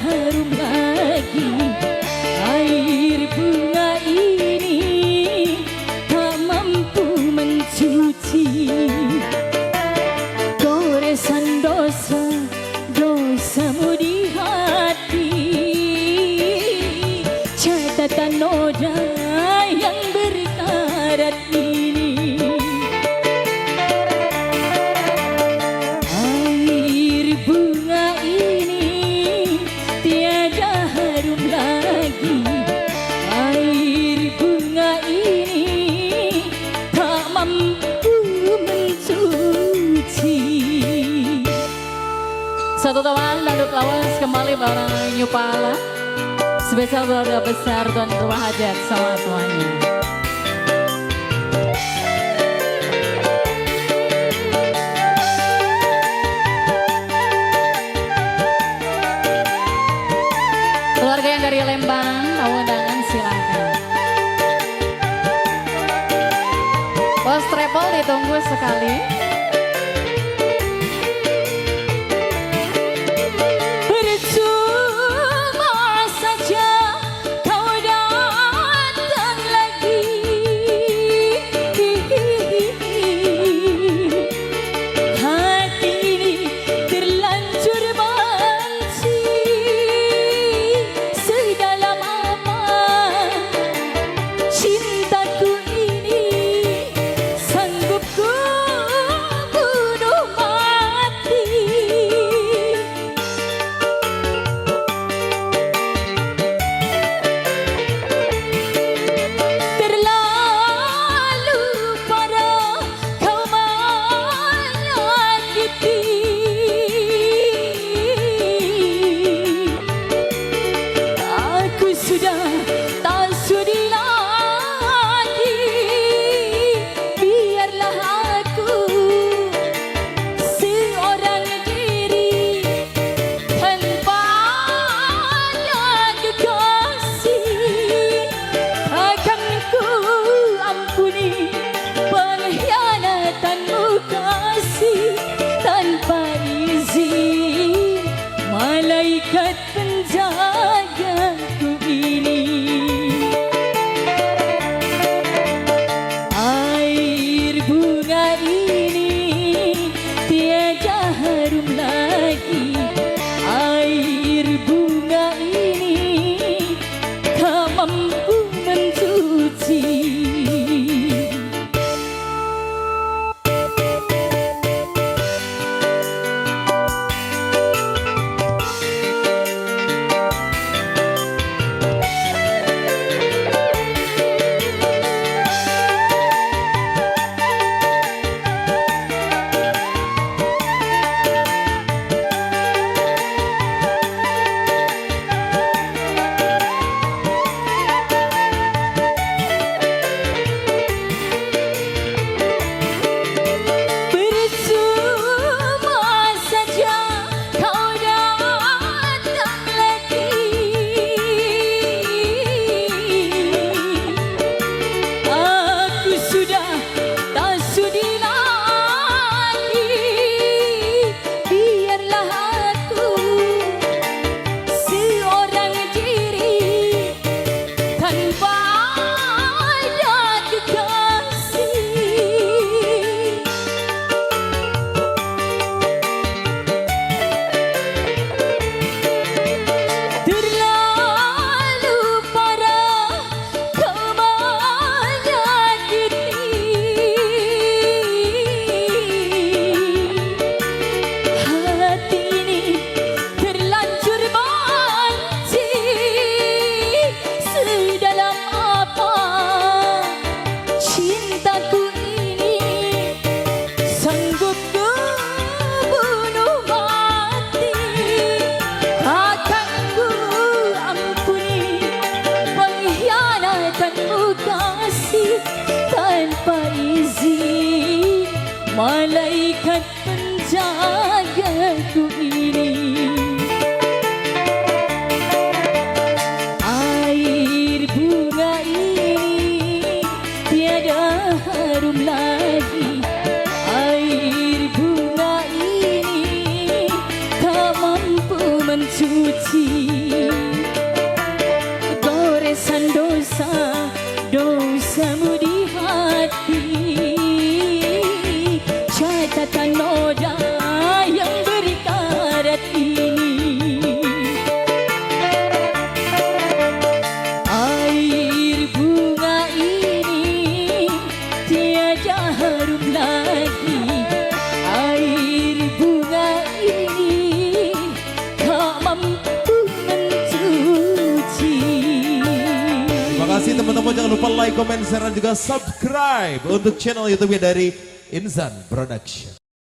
harum lagi. Air bunga ini tak mampu mencuci goresan dosamu di hati. Catatan noda yang berkarat ini. Air bunga ini tiada harum lagi. Air bunga ini tak mampu mencuci. Satu teman Dandut Lawas kembali bareng New Pala. Spesial keluarga besar Tuan Rumah Hajat sama semuanya. Keluarga yang dari Lembang, tahu undangan silakan. Bos Travel ditunggu sekali. Malaikat penjagaku ini. Air bunga ini tiada harum lagi. Air bunga ini tak mampu mencuci. tak mampu mencuci goresan dosamu di hati. Catatan noda yang berkarat ini, air bunga ini tiada harum lagi. Air bunga ini tak mampu mencuci. Terima kasih teman-teman, jangan lupa like, comment, share, dan juga subscribe untuk channel YouTube dari Inzan Production.